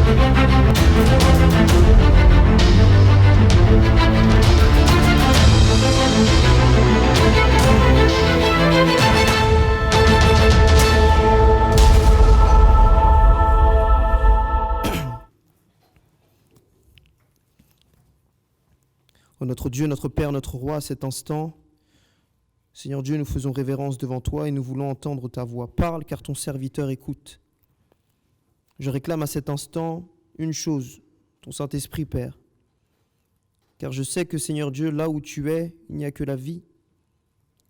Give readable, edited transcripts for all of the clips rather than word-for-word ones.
Ô notre Dieu, notre Père, notre Roi, à cet instant, Seigneur Dieu, nous faisons révérence devant toi et nous voulons entendre ta voix. Parle, car ton serviteur écoute. Je réclame à cet instant une chose, ton Saint-Esprit, Père. Car je sais que, Seigneur Dieu, là où tu es, il n'y a que la vie.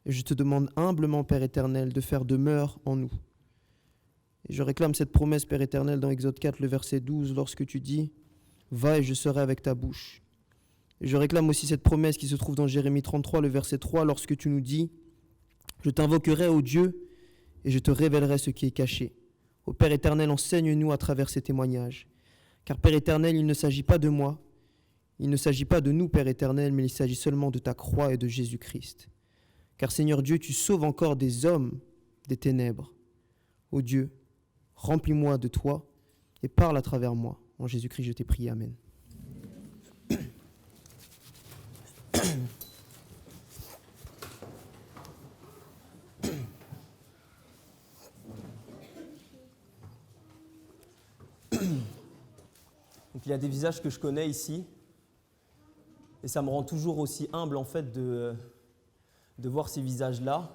Et je te demande humblement, Père éternel, de faire demeure en nous. Et je réclame cette promesse, Père éternel, dans Exode 4, le verset 12, lorsque tu dis « Va et je serai avec ta bouche ». Et je réclame aussi cette promesse qui se trouve dans Jérémie 33, le verset 3, lorsque tu nous dis « Je t'invoquerai, ô Dieu, et je te révélerai ce qui est caché ». Ô Père éternel, enseigne-nous à travers ces témoignages. Car Père éternel, il ne s'agit pas de moi, il ne s'agit pas de nous, Père éternel, mais il s'agit seulement de ta croix et de Jésus-Christ. Car Seigneur Dieu, tu sauves encore des hommes des ténèbres. Ô Dieu, remplis-moi de toi et parle à travers moi. En Jésus-Christ, je t'ai prié. Amen. Donc, il y a des visages que je connais ici, et ça me rend toujours aussi humble en fait de voir ces visages-là,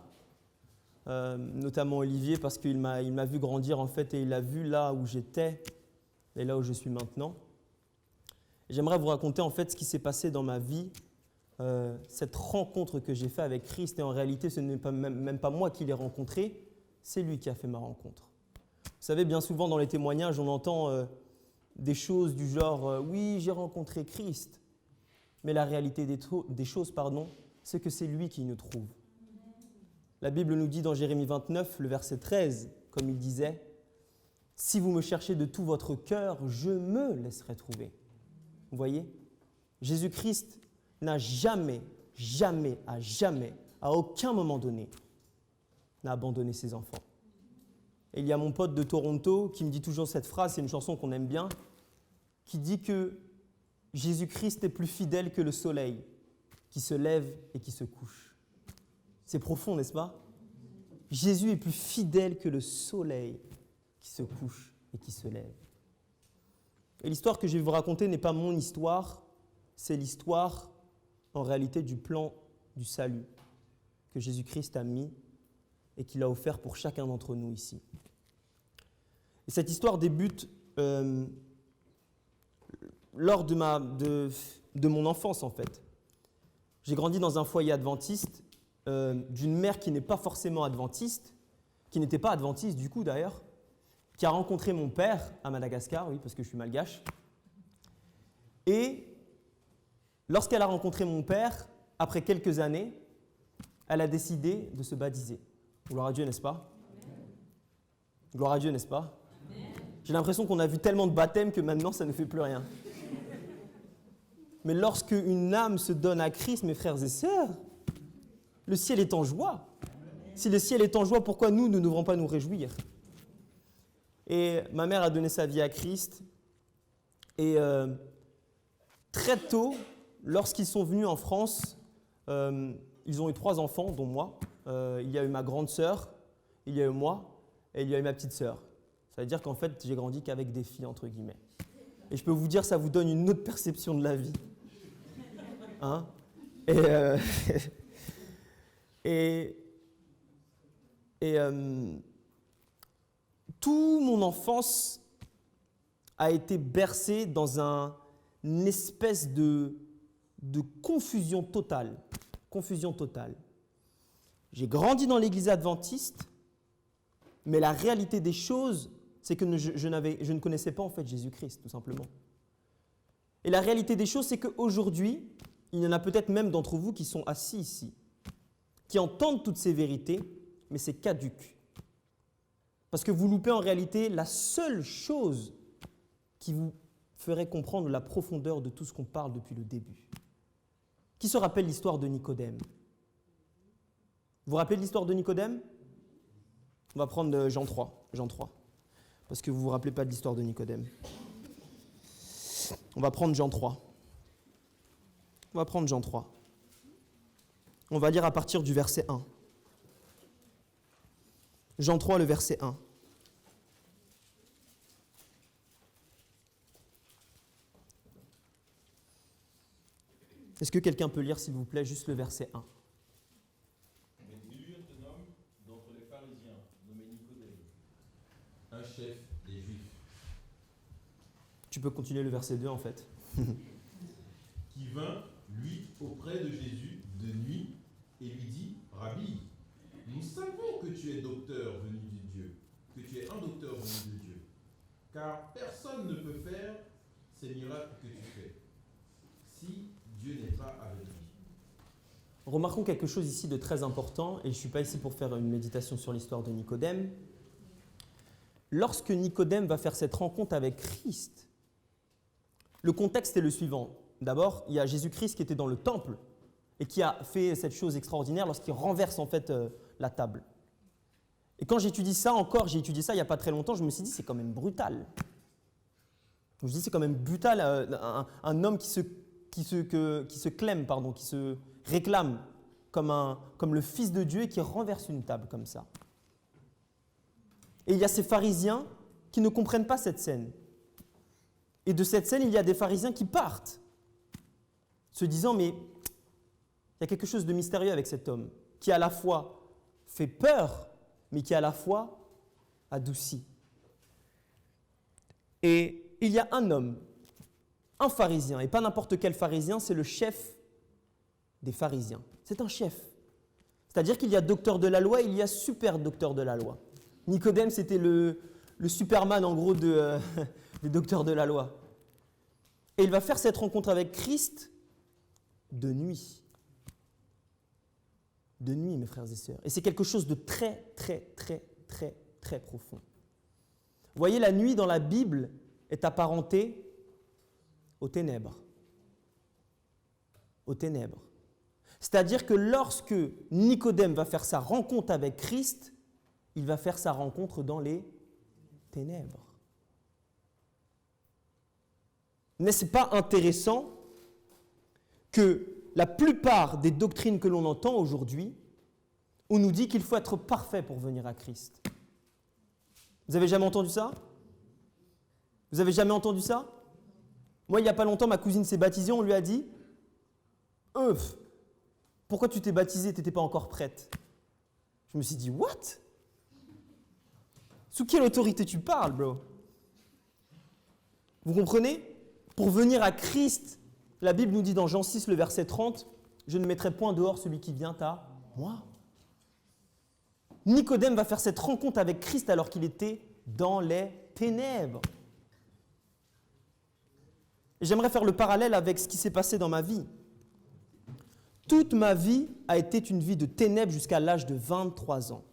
notamment Olivier, parce qu'il m'a vu grandir en fait, et il a vu là où j'étais et là où je suis maintenant. Et j'aimerais vous raconter en fait ce qui s'est passé dans ma vie, cette rencontre que j'ai faite avec Christ, et en réalité ce n'est pas, même pas moi qui l'ai rencontré, c'est lui qui a fait ma rencontre. Vous savez, bien souvent dans les témoignages, on entend des choses du genre « oui, j'ai rencontré Christ », mais la réalité des choses, c'est que c'est lui qui nous trouve. La Bible nous dit dans Jérémie 29, le verset 13, comme il disait « Si vous me cherchez de tout votre cœur, je me laisserai trouver ». Vous voyez, Jésus-Christ n'a jamais, à aucun moment donné, n'a abandonné ses enfants. Et il y a mon pote de Toronto qui me dit toujours cette phrase, c'est une chanson qu'on aime bien, qui dit que Jésus-Christ est plus fidèle que le soleil, qui se lève et qui se couche. C'est profond, n'est-ce pas ? Jésus est plus fidèle que le soleil qui se couche et qui se lève. Et l'histoire que je vais vous raconter n'est pas mon histoire, c'est l'histoire, en réalité, du plan du salut que Jésus-Christ a mis et qu'il a offert pour chacun d'entre nous ici. Et cette histoire débute lors de mon enfance, en fait. J'ai grandi dans un foyer adventiste, d'une mère qui n'est pas forcément adventiste, qui n'était pas adventiste du coup d'ailleurs, qui a rencontré mon père à Madagascar, oui, parce que je suis malgache. Et lorsqu'elle a rencontré mon père, après quelques années, elle a décidé de se baptiser. Gloire à Dieu, n'est-ce pas ? Gloire à Dieu, n'est-ce pas ? J'ai l'impression qu'on a vu tellement de baptêmes que maintenant, ça ne fait plus rien. Mais lorsque une âme se donne à Christ, mes frères et sœurs, le ciel est en joie. Si le ciel est en joie, pourquoi nous ne devrons pas nous réjouir ? Et ma mère a donné sa vie à Christ. Et très tôt, lorsqu'ils sont venus en France, ils ont eu 3 enfants, dont moi. Il y a eu ma grande sœur, il y a eu moi, et il y a eu ma petite sœur. Ça veut dire qu'en fait, j'ai grandi qu'avec des filles, entre guillemets. Et je peux vous dire, ça vous donne une autre perception de la vie. Hein ? Toute mon enfance a été bercée dans une espèce de confusion totale. Confusion totale. J'ai grandi dans l'église adventiste, mais la réalité des choses, c'est que je ne connaissais pas en fait Jésus-Christ, tout simplement. Et la réalité des choses, c'est qu'aujourd'hui, il y en a peut-être même d'entre vous qui sont assis ici, qui entendent toutes ces vérités, mais c'est caduc. Parce que vous loupez en réalité la seule chose qui vous ferait comprendre la profondeur de tout ce qu'on parle depuis le début. Qui se rappelle l'histoire de Nicodème ? Vous vous rappelez de l'histoire de Nicodème ? On va prendre Jean 3, parce que vous ne vous rappelez pas de l'histoire de Nicodème. On va prendre Jean 3. On va prendre Jean 3. On va lire à partir du verset 1. Jean 3, le verset 1. Est-ce que quelqu'un peut lire, s'il vous plaît, juste le verset 1? Mais il y eut un homme d'entre les pharisiens, nommé Nicodème, un chef des Juifs, Tu peux continuer le verset 2, en fait. qui vint, lui, auprès de Jésus de nuit, et lui dit, Rabbi, nous savons que tu es docteur venu de Dieu, que tu es un docteur venu de Dieu, car personne ne peut faire ces miracles que tu fais, si Dieu n'est pas avec lui. Remarquons quelque chose ici de très important, et je ne suis pas ici pour faire une méditation sur l'histoire de Nicodème. Lorsque Nicodème va faire cette rencontre avec Christ, le contexte est le suivant. D'abord, il y a Jésus-Christ qui était dans le temple et qui a fait cette chose extraordinaire lorsqu'il renverse en fait la table. Et quand j'ai étudié ça il n'y a pas très longtemps, je me suis dit c'est quand même brutal. Je me dis c'est quand même brutal un homme qui se réclame comme le Fils de Dieu et qui renverse une table comme ça. Et il y a ces pharisiens qui ne comprennent pas cette scène. Et de cette scène, il y a des pharisiens qui partent, se disant, mais il y a quelque chose de mystérieux avec cet homme, qui à la fois fait peur, mais qui à la fois adoucit. Et il y a un homme, un pharisien, et pas n'importe quel pharisien, c'est le chef des pharisiens. C'est un chef. C'est-à-dire qu'il y a docteur de la loi et il y a super docteur de la loi. Nicodème, c'était le Superman, en gros, des docteurs de la loi. Et il va faire cette rencontre avec Christ de nuit. De nuit, mes frères et sœurs. Et c'est quelque chose de très, très, très, très, très profond. Vous voyez, la nuit dans la Bible est apparentée aux ténèbres. Aux ténèbres. C'est-à-dire que lorsque Nicodème va faire sa rencontre avec Christ, il va faire sa rencontre dans les ténèbres. N'est-ce pas intéressant que la plupart des doctrines que l'on entend aujourd'hui, on nous dit qu'il faut être parfait pour venir à Christ. Vous avez jamais entendu ça? Vous avez jamais entendu ça? Moi, il n'y a pas longtemps, ma cousine s'est baptisée, on lui a dit « Pourquoi tu t'es baptisée, tu n'étais pas encore prête ?» Je me suis dit « What ?» Sous quelle autorité tu parles, bro? Vous comprenez? Pour venir à Christ, la Bible nous dit dans Jean 6, le verset 30, « Je ne mettrai point dehors celui qui vient à moi. » Nicodème va faire cette rencontre avec Christ alors qu'il était dans les ténèbres. Et j'aimerais faire le parallèle avec ce qui s'est passé dans ma vie. Toute ma vie a été une vie de ténèbres jusqu'à l'âge de 23 ans.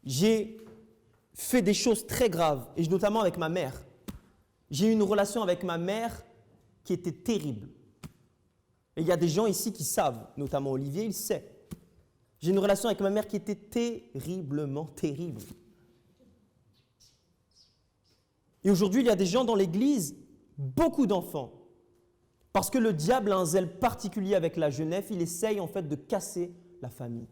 J'ai fait des choses très graves, et notamment avec ma mère. J'ai eu une relation avec ma mère qui était terrible. Et il y a des gens ici qui savent, notamment Olivier, il sait. J'ai une relation avec ma mère qui était terriblement terrible. Et aujourd'hui, il y a des gens dans l'église, beaucoup d'enfants, parce que le diable a un zèle particulier avec la jeunesse, il essaye en fait de casser la famille.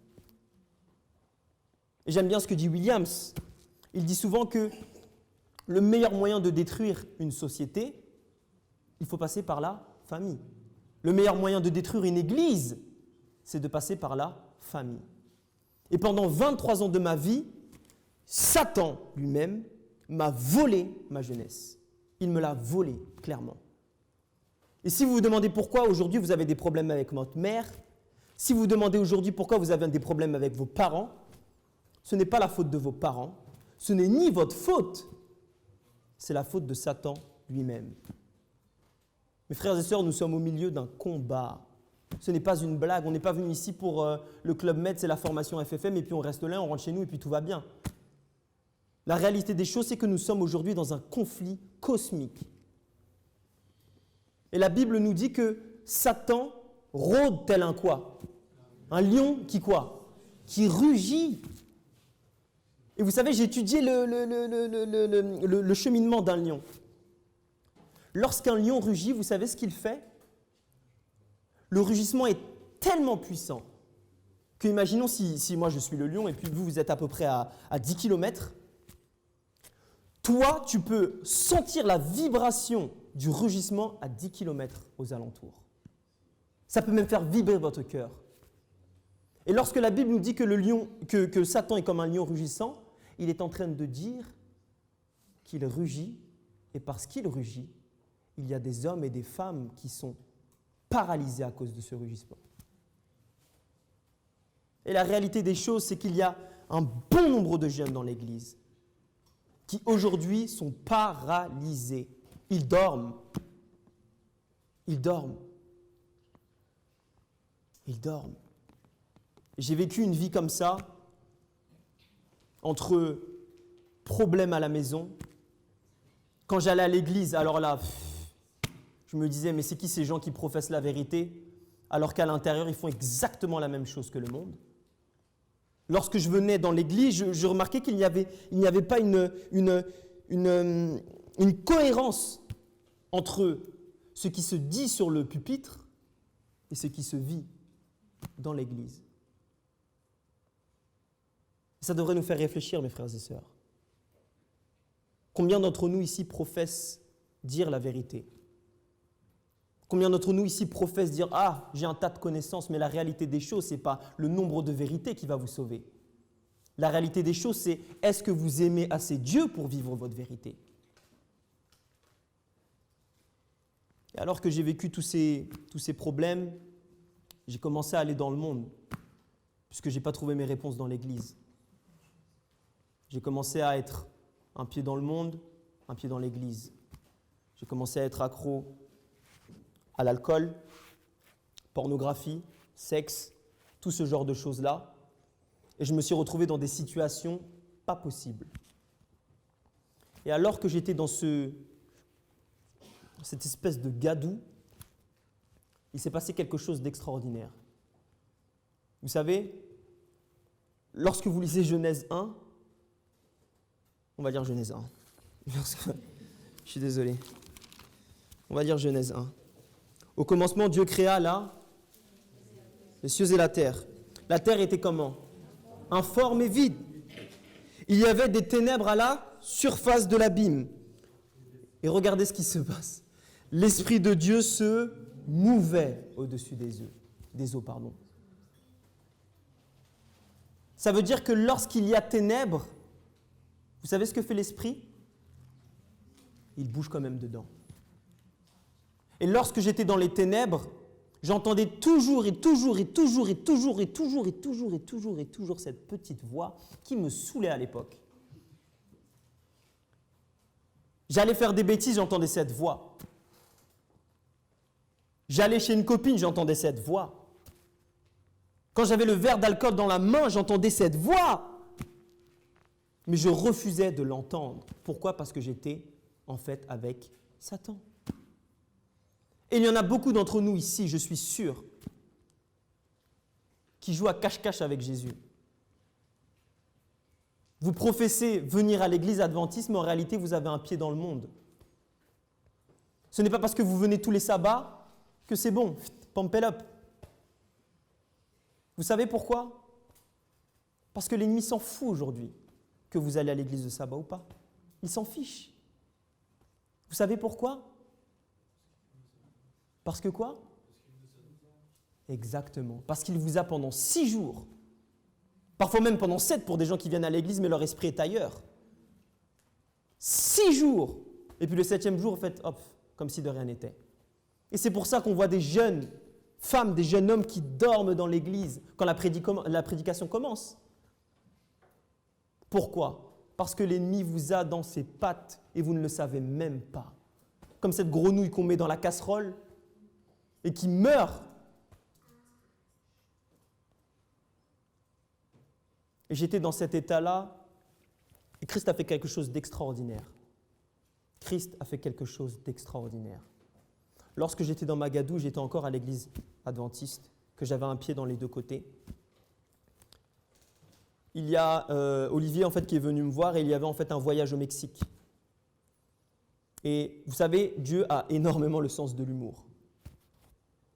Et j'aime bien ce que dit Williams. Il dit souvent que le meilleur moyen de détruire une société, il faut passer par la famille. Le meilleur moyen de détruire une église, c'est de passer par la famille. Et pendant 23 ans de ma vie, Satan lui-même m'a volé ma jeunesse. Il me l'a volé, clairement. Et si vous vous demandez pourquoi aujourd'hui vous avez des problèmes avec votre mère, si vous vous demandez aujourd'hui pourquoi vous avez des problèmes avec vos parents, ce n'est pas la faute de vos parents, ce n'est ni votre faute, c'est la faute de Satan lui-même. Mes frères et sœurs, nous sommes au milieu d'un combat. Ce n'est pas une blague, on n'est pas venu ici pour le Club Med, c'est la formation FFM, et puis on reste là, on rentre chez nous, et puis tout va bien. La réalité des choses, c'est que nous sommes aujourd'hui dans un conflit cosmique. Et la Bible nous dit que Satan rôde tel un quoi? Un lion qui quoi? Qui rugit. Et vous savez, j'ai étudié le cheminement d'un lion. Lorsqu'un lion rugit, vous savez ce qu'il fait? Le rugissement est tellement puissant que, imaginons si moi je suis le lion et puis vous êtes à peu près à 10 km, toi, tu peux sentir la vibration du rugissement à 10 km aux alentours. Ça peut même faire vibrer votre cœur. Et lorsque la Bible nous dit que Satan est comme un lion rugissant, il est en train de dire qu'il rugit, et parce qu'il rugit, il y a des hommes et des femmes qui sont paralysés à cause de ce rugissement. Et la réalité des choses, c'est qu'il y a un bon nombre de jeunes dans l'Église qui aujourd'hui sont paralysés. Ils dorment. Ils dorment. Ils dorment. J'ai vécu une vie comme ça, entre problèmes à la maison. Quand j'allais à l'église, alors là, je me disais, mais c'est qui ces gens qui professent la vérité, alors qu'à l'intérieur, ils font exactement la même chose que le monde? Lorsque je venais dans l'église, je remarquais qu'il n'y avait pas une cohérence entre ce qui se dit sur le pupitre et ce qui se vit dans l'église. Ça devrait nous faire réfléchir, mes frères et sœurs. Combien d'entre nous ici professent dire la vérité? Combien d'entre nous ici professent dire « Ah, j'ai un tas de connaissances », mais la réalité des choses, ce n'est pas le nombre de vérités qui va vous sauver. La réalité des choses, c'est « Est-ce que vous aimez assez Dieu pour vivre votre vérité ?» Et alors que j'ai vécu tous ces problèmes, j'ai commencé à aller dans le monde, puisque je n'ai pas trouvé mes réponses dans l'Église. J'ai commencé à être un pied dans le monde, un pied dans l'Église. J'ai commencé à être accro à l'alcool, pornographie, sexe, tout ce genre de choses-là. Et je me suis retrouvé dans des situations pas possibles. Et alors que j'étais dans cette espèce de gadou, il s'est passé quelque chose d'extraordinaire. Vous savez, lorsque vous lisez Genèse 1, on va dire Genèse 1. Je suis désolé. On va dire Genèse 1. Au commencement, Dieu créa les cieux et la terre. La terre était comment? Informe et vide. Il y avait des ténèbres à la surface de l'abîme. Et regardez ce qui se passe. L'Esprit de Dieu se mouvait au-dessus des eaux. Ça veut dire que lorsqu'il y a ténèbres, vous savez ce que fait l'Esprit? Il bouge quand même dedans. Et lorsque j'étais dans les ténèbres, j'entendais toujours cette petite voix qui me saoulait à l'époque. J'allais faire des bêtises, j'entendais cette voix. J'allais chez une copine, j'entendais cette voix. Quand j'avais le verre d'alcool dans la main, j'entendais cette voix. Mais je refusais de l'entendre. Pourquoi? Parce que j'étais en fait avec Satan. Et il y en a beaucoup d'entre nous ici, je suis sûr, qui jouent à cache-cache avec Jésus. Vous professez venir à l'église adventiste, mais en réalité, vous avez un pied dans le monde. Ce n'est pas parce que vous venez tous les sabbats que c'est bon, pump it up. Vous savez pourquoi? Parce que l'ennemi s'en fout aujourd'hui que vous allez à l'église de sabbat ou pas. Il s'en fiche. Vous savez pourquoi? Parce que quoi? Exactement. Parce qu'il vous a pendant 6 jours, parfois même pendant 7 pour des gens qui viennent à l'église, mais leur esprit est ailleurs. 6 jours. Et puis le 7e jour, en fait, hop, comme si de rien n'était. Et c'est pour ça qu'on voit des jeunes femmes, des jeunes hommes qui dorment dans l'église quand la prédication commence. Pourquoi? Parce que l'ennemi vous a dans ses pattes et vous ne le savez même pas. Comme cette grenouille qu'on met dans la casserole et qui meurt. Et j'étais dans cet état-là et Christ a fait quelque chose d'extraordinaire. Christ a fait quelque chose d'extraordinaire. Lorsque j'étais dans Magadou, j'étais encore à l'église adventiste, que j'avais un pied dans les deux côtés. Il y a Olivier en fait, qui est venu me voir et il y avait en fait un voyage au Mexique. Et vous savez, Dieu a énormément le sens de l'humour.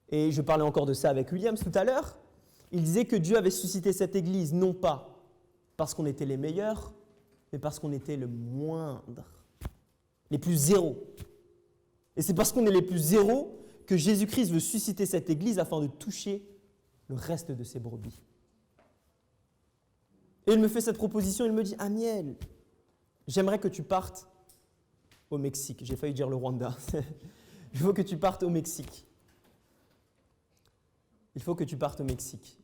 Et je parlais encore de ça avec Williams tout à l'heure. Il disait que Dieu avait suscité cette église, non pas parce qu'on était les meilleurs, mais parce qu'on était le moindre, les plus zéros. Et c'est parce qu'on est les plus zéros que Jésus-Christ veut susciter cette église afin de toucher le reste de ses brebis. Et il me fait cette proposition, il me dit « Amiel, j'aimerais que tu partes au Mexique. » J'ai failli dire le Rwanda. « Il faut que tu partes au Mexique. » Il faut que tu partes au Mexique.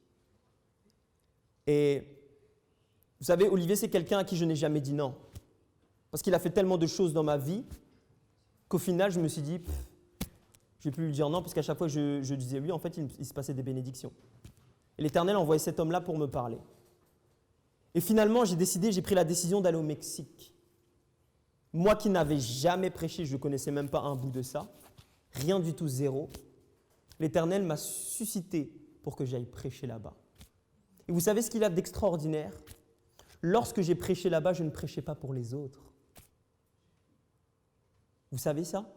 Et vous savez, Olivier, c'est quelqu'un à qui je n'ai jamais dit non. Parce qu'il a fait tellement de choses dans ma vie qu'au final, je me suis dit, je ne vais plus lui dire non, parce qu'à chaque fois que je disais oui, en fait, il se passait des bénédictions. Et l'Éternel a envoyé cet homme-là pour me parler. Et finalement, j'ai pris la décision d'aller au Mexique. Moi qui n'avais jamais prêché, je ne connaissais même pas un bout de ça, rien du tout, zéro. L'Éternel m'a suscité pour que j'aille prêcher là-bas. Et vous savez ce qu'il y a d'extraordinaire ? Lorsque j'ai prêché là-bas, je ne prêchais pas pour les autres. Vous savez ça ?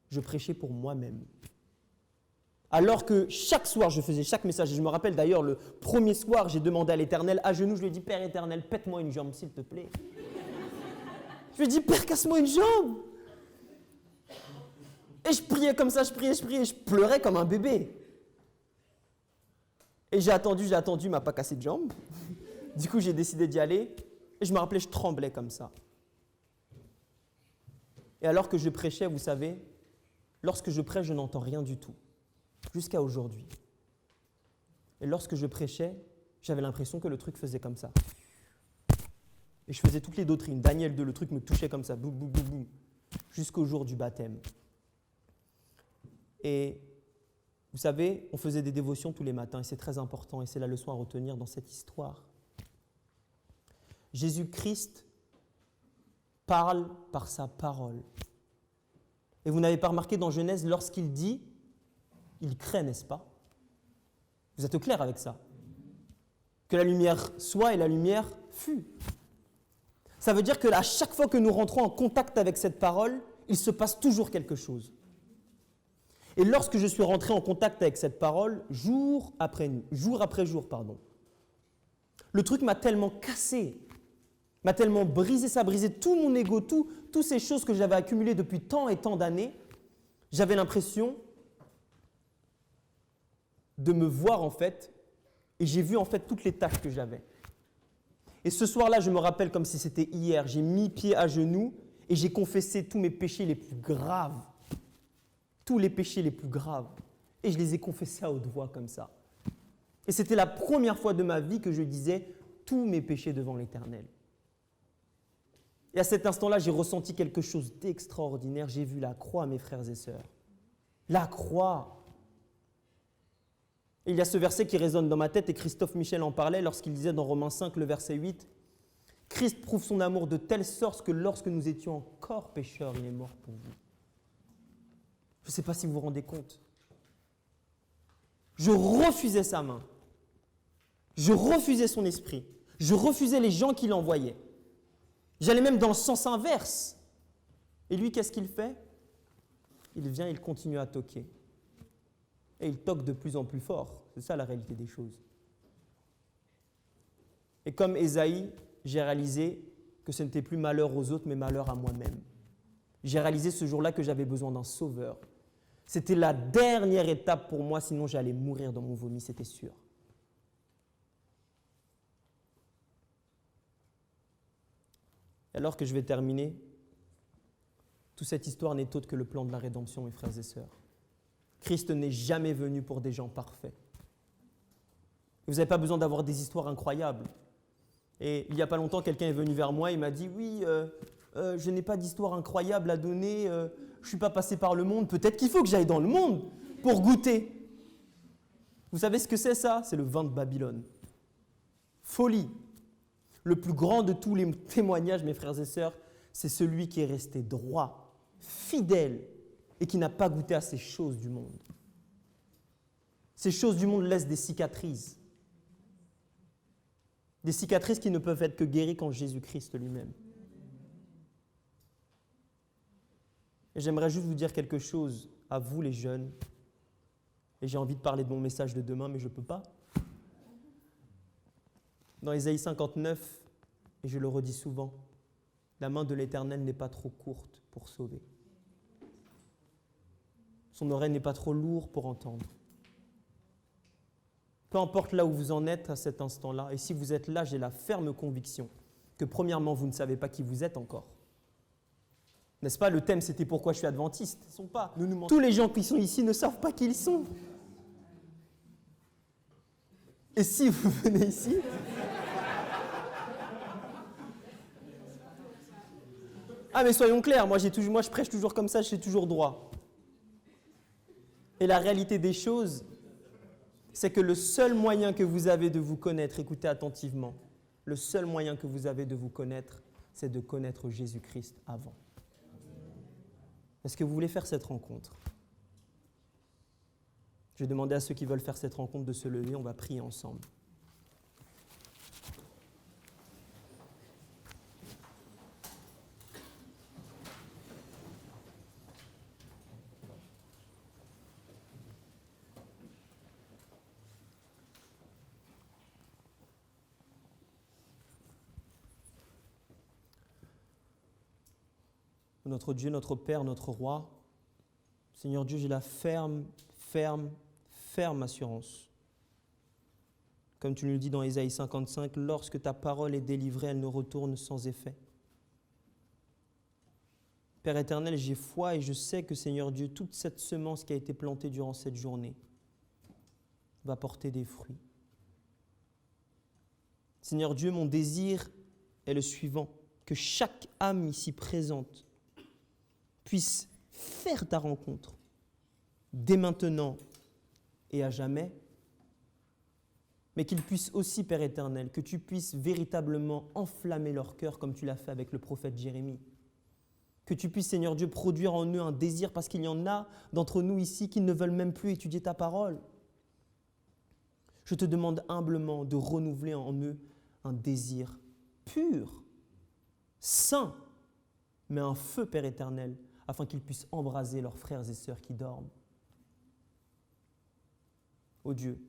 Je prêchais pour moi-même. Alors que chaque soir, je faisais chaque message. Et je me rappelle d'ailleurs, le premier soir, j'ai demandé à l'Éternel, à genoux, je lui ai dit, Père éternel, pète-moi une jambe, s'il te plaît. Je lui ai dit, Père, casse-moi une jambe. Et je priais comme ça, je priais, et je pleurais comme un bébé. Et j'ai attendu, il m'a pas cassé de jambe. Du coup, j'ai décidé d'y aller. Et je me rappelais, je tremblais comme ça. Et alors que je prêchais, vous savez, lorsque je prêche, je n'entends rien du tout. Jusqu'à aujourd'hui. Et lorsque je prêchais, j'avais l'impression que le truc faisait comme ça. Et je faisais toutes les doctrines. Daniel 2, le truc me touchait comme ça. Boum, boum, boum, boum. Jusqu'au jour du baptême. Et vous savez, on faisait des dévotions tous les matins. Et c'est très important. Et c'est la leçon à retenir dans cette histoire. Jésus-Christ parle par sa parole. Et vous n'avez pas remarqué dans Genèse, lorsqu'il dit, il crée, n'est-ce pas ? Vous êtes au clair avec ça ? Que la lumière soit et la lumière fut. Ça veut dire qu'à chaque fois que nous rentrons en contact avec cette parole, il se passe toujours quelque chose. Et lorsque je suis rentré en contact avec cette parole, jour après jour, le truc m'a tellement cassé, m'a tellement brisé, ça a brisé tout mon ego, toutes ces choses que j'avais accumulées depuis tant et tant d'années. J'avais l'impression de me voir en fait, et j'ai vu en fait toutes les tâches que j'avais. Et ce soir-là, je me rappelle comme si c'était hier, j'ai mis pied à genoux et j'ai confessé tous mes péchés les plus graves. Tous les péchés les plus graves. Et je les ai confessés à haute voix comme ça. Et c'était la première fois de ma vie que je disais tous mes péchés devant l'Éternel. Et à cet instant-là, j'ai ressenti quelque chose d'extraordinaire. J'ai vu la croix, mes frères et sœurs. La croix. Et il y a ce verset qui résonne dans ma tête, et Christophe Michel en parlait lorsqu'il disait dans Romains 5, le verset 8, « Christ prouve son amour de telle sorte que lorsque nous étions encore pécheurs, il est mort pour vous. » Je ne sais pas si vous vous rendez compte. Je refusais sa main. Je refusais son esprit. Je refusais les gens qui l'envoyaient. J'allais même dans le sens inverse. Et lui, qu'est-ce qu'il fait ? Il vient, il continue à toquer. Et il toque de plus en plus fort. C'est ça la réalité des choses. Et comme Ésaïe, j'ai réalisé que ce n'était plus malheur aux autres, mais malheur à moi-même. J'ai réalisé ce jour-là que j'avais besoin d'un sauveur. C'était la dernière étape pour moi, sinon j'allais mourir dans mon vomi, c'était sûr. Et alors que je vais terminer, toute cette histoire n'est autre que le plan de la rédemption, mes frères et sœurs. Christ n'est jamais venu pour des gens parfaits. Vous n'avez pas besoin d'avoir des histoires incroyables. Et il n'y a pas longtemps, quelqu'un est venu vers moi et m'a dit « Oui, je n'ai pas d'histoire incroyable à donner, je ne suis pas passé par le monde, peut-être qu'il faut que j'aille dans le monde pour goûter. » Vous savez ce que c'est ça ? C'est le vin de Babylone. Folie. Le plus grand de tous les témoignages, mes frères et sœurs, c'est celui qui est resté droit, fidèle et qui n'a pas goûté à ces choses du monde. Ces choses du monde laissent des cicatrices. Des cicatrices qui ne peuvent être que guéries qu'en Jésus-Christ lui-même. Et j'aimerais juste vous dire quelque chose à vous les jeunes. Et j'ai envie de parler de mon message de demain, mais je ne peux pas. Dans Ésaïe 59, et je le redis souvent, la main de l'Éternel n'est pas trop courte pour sauver. Son oreille n'est pas trop lourde pour entendre. Peu importe là où vous en êtes à cet instant-là, et si vous êtes là, j'ai la ferme conviction que premièrement, vous ne savez pas qui vous êtes encore. N'est-ce pas, le thème c'était pourquoi je suis adventiste. Ils sont pas. Tous les gens qui sont ici ne savent pas qui ils sont. Et si vous venez ici, ah mais soyons clairs, moi je prêche toujours comme ça, j'ai toujours droit. Et la réalité des choses, c'est que le seul moyen que vous avez de vous connaître, écoutez attentivement, le seul moyen que vous avez de vous connaître, c'est de connaître Jésus-Christ avant. Est-ce que vous voulez faire cette rencontre? Je vais demander à ceux qui veulent faire cette rencontre de se lever, on va prier ensemble. Notre Dieu, notre Père, notre Roi, Seigneur Dieu, j'ai la ferme assurance. Comme tu nous le dis dans Ésaïe 55, lorsque ta parole est délivrée, elle ne retourne sans effet. Père éternel, j'ai foi et je sais que, Seigneur Dieu, toute cette semence qui a été plantée durant cette journée va porter des fruits. Seigneur Dieu, mon désir est le suivant, que chaque âme ici présente puisse faire ta rencontre dès maintenant et à jamais, mais qu'ils puissent aussi, Père éternel, que tu puisses véritablement enflammer leur cœur comme tu l'as fait avec le prophète Jérémie. Que tu puisses, Seigneur Dieu, produire en eux un désir, parce qu'il y en a d'entre nous ici qui ne veulent même plus étudier ta parole. Je te demande humblement de renouveler en eux un désir pur, saint, mais un feu, Père éternel, afin qu'ils puissent embraser leurs frères et sœurs qui dorment. Ô Dieu,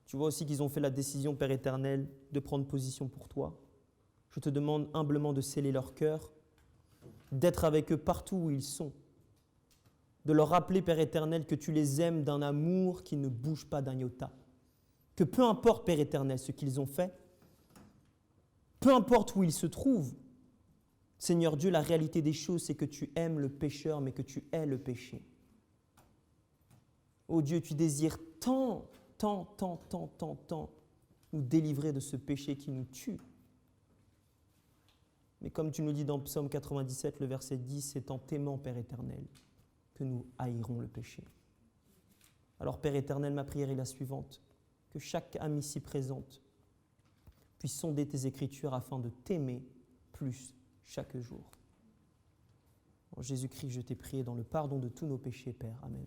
tu vois aussi qu'ils ont fait la décision, Père éternel, de prendre position pour toi. Je te demande humblement de sceller leur cœur, d'être avec eux partout où ils sont, de leur rappeler, Père éternel, que tu les aimes d'un amour qui ne bouge pas d'un iota. Que peu importe, Père éternel, ce qu'ils ont fait, peu importe où ils se trouvent, Seigneur Dieu, la réalité des choses, c'est que tu aimes le pécheur, mais que tu hais le péché. Ô Dieu, tu désires tant nous délivrer de ce péché qui nous tue. Mais comme tu nous dis dans Psaume 97, le verset 10, c'est en t'aimant, Père éternel, que nous haïrons le péché. Alors, Père éternel, ma prière est la suivante, que chaque âme ici présente puisse sonder tes Écritures afin de t'aimer plus chaque jour. En Jésus-Christ, je t'ai prié dans le pardon de tous nos péchés, Père. Amen.